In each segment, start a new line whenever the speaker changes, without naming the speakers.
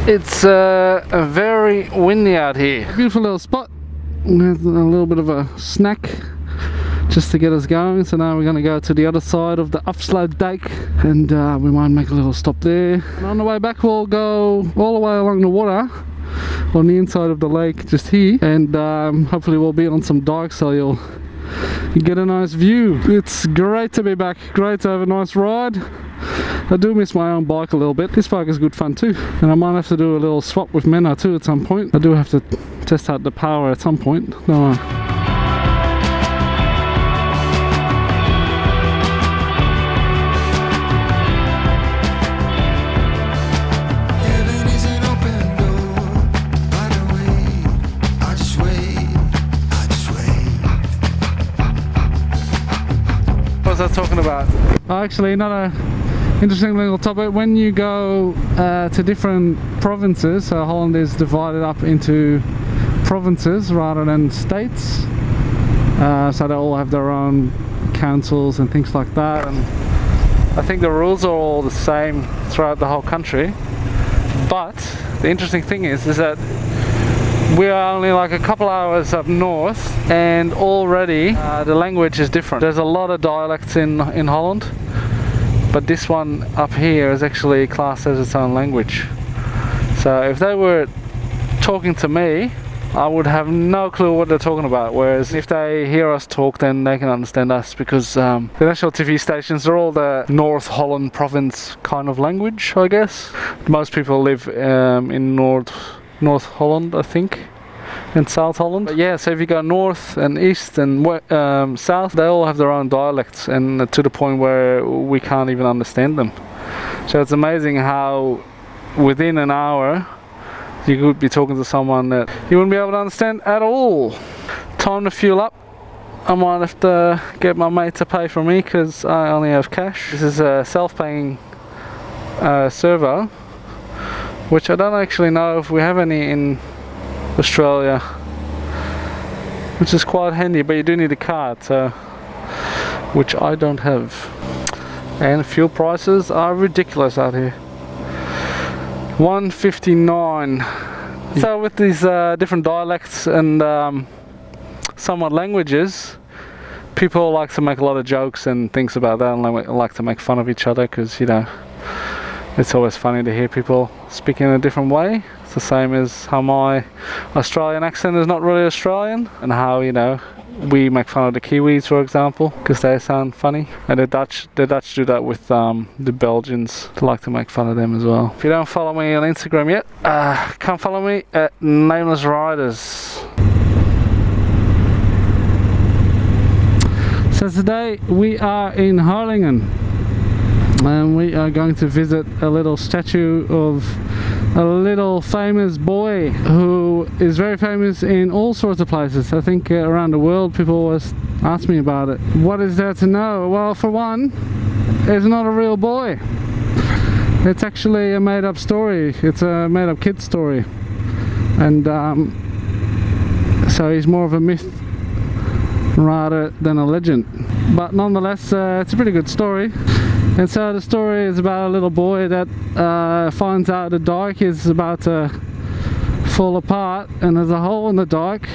It's very windy out here. Beautiful little spot. There's a little bit of a snack just to get us going. So now we're going to go to the other side of the upslope dike, and we might make a little stop there. And on the way back we'll go all the way along the water on the inside of the lake just here, and hopefully we'll be on some dikes so you get a nice view. It's great to be back, great to have a nice ride. I do miss my own bike a little bit. This bike is good fun too, and I might have to do a little swap with Menna too at some point. I do have to test out the power at some point, don't I? What was I talking about? Actually, another interesting little topic. When you go to different provinces, so Holland is divided up into provinces rather than states, so they all have their own councils and things like that, and I think the rules are all the same throughout the whole country. But the interesting thing is that we are only like a couple hours up north, and already the language is different. There's a lot of dialects in Holland, but this one up here is actually classed as its own language. So if they were talking to me, I would have no clue what they're talking about, whereas if they hear us talk, then they can understand us, because the national TV stations are all the North Holland province kind of language, I guess. Most people live in North Holland, I think, and South Holland. But yeah, so if you go north and east and south, they all have their own dialects, and to the point where we can't even understand them. So it's amazing how within an hour you could be talking to someone that you wouldn't be able to understand at all. Time to fuel up. I might have to get my mate to pay for me because I only have cash. This is a self-paying servo, which I don't actually know if we have any in Australia, which is quite handy, but you do need a card, so, which I don't have. And fuel prices are ridiculous out here. $1.59. So with these different dialects and somewhat languages, people like to make a lot of jokes and things about that, and like to make fun of each other, because, you know, it's always funny to hear people speak in a different way. It's the same as how my Australian accent is not really Australian, and how, you know, we make fun of the Kiwis, for example, because they sound funny. And the Dutch do that with the Belgians. They like to make fun of them as well. If you don't follow me on Instagram yet, come follow me at namelessriderz. So today we are in Harlingen, and we are going to visit a little statue of a little famous boy who is very famous in all sorts of places. I think around the world people always ask me about it. What is there to know? Well, for one, it's not a real boy. It's actually a made-up story. It's a made-up kid story, and so he's more of a myth rather than a legend. But nonetheless, it's a pretty good story. And so the story is about a little boy that finds out the dike is about to fall apart and there's a hole in the dike,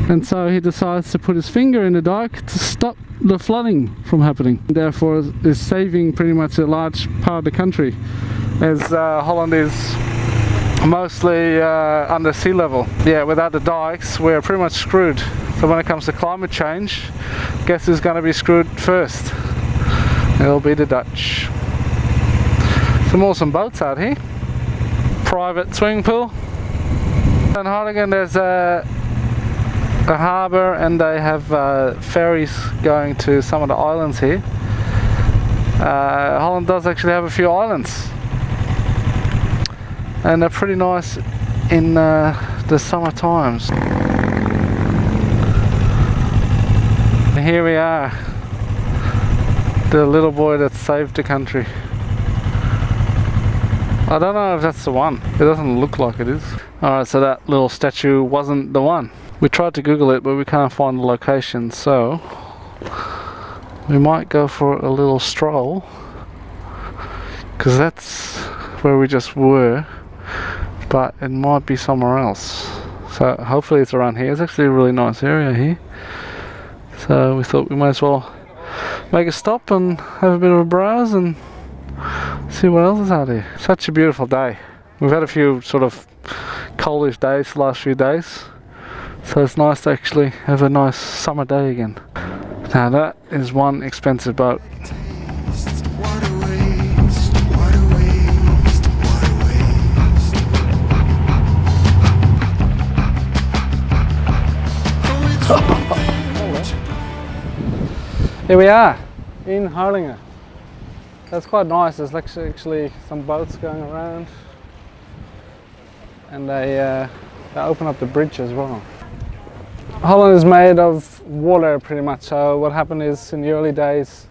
and so he decides to put his finger in the dike to stop the flooding from happening. Therefore is saving pretty much a large part of the country, as Holland is mostly under sea level. Yeah, without the dikes we're pretty much screwed. So when it comes to climate change, guess who's going to be screwed first? It'll be the Dutch. Some awesome boats out here. Private swimming pool. In Harlingen there's a harbour, and they have ferries going to some of the islands here. Holland does actually have a few islands, and they're pretty nice in the summer times. And here we are, the little boy that saved the country. I don't know if that's the one. It doesn't look like it is. Alright, so that little statue wasn't the one. We tried to Google it, but we can't find the location, so we might go for a little stroll, because that's where we just were. but it might be somewhere else. So hopefully it's around here. It's actually a really nice area here. So we thought we might as well make a stop and have a bit of a browse and see what else is out here. Such a beautiful day. We've had a few sort of coldish days the last few days. So it's nice to actually have a nice summer day again. Now that is one expensive boat. Here we are in Harlingen. That's quite nice. There's actually some boats going around, and they open up the bridge as well. Holland is made of water pretty much. So what happened is in the early days,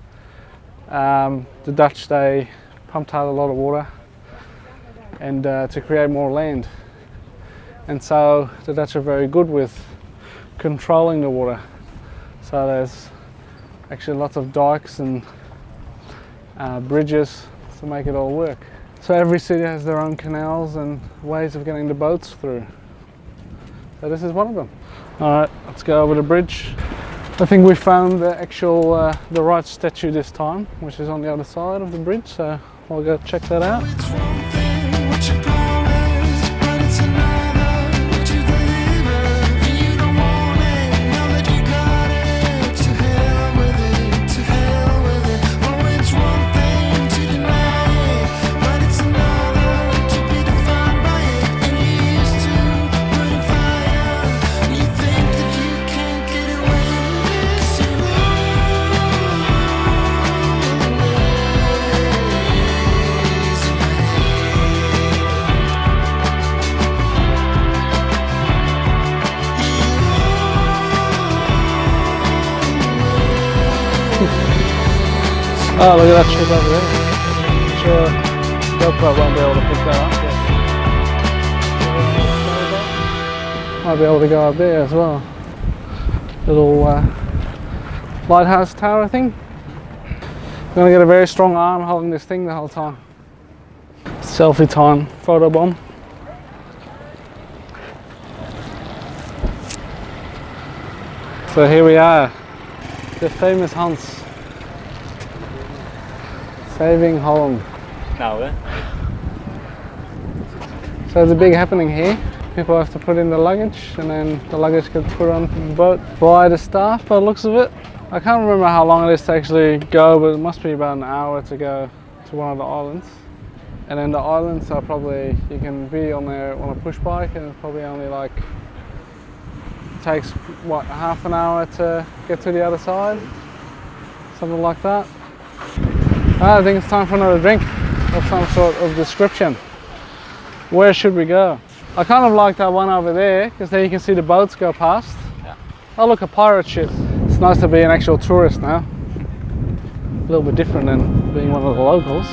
the Dutch, they pumped out a lot of water and to create more land. And so the Dutch are very good with controlling the water. So there's actually lots of dikes and bridges to make it all work. So every city has their own canals and ways of getting the boats through. So this is one of them. Alright, let's go over the bridge. I think we found the actual, the right statue this time, which is on the other side of the bridge, so we'll go check that out. Oh, look at that ship over there. I'm sure GoPro won't be able to pick that up. Might be able to go up there as well. Little lighthouse tower thing. I'm going to get a very strong arm holding this thing the whole time. Selfie time, photo bomb. So here we are, the famous Hans. Saving Holland.
Nou hè?
So there's a big happening here. People have to put in the luggage and then the luggage gets put on the boat by the staff by the looks of it. I can't remember how long it is to actually go, but it must be about an hour to go to one of the islands. And then the islands are probably, you can be on there on a push bike and it's probably only like, takes what, half an hour to get to the other side? Something like that. I think it's time for another drink of some sort of description. Where should we go? I kind of like that one over there because then you can see the boats go past.
Yeah.
Oh look, a pirate ship. It's nice to be an actual tourist now. A little bit different than being one of the locals.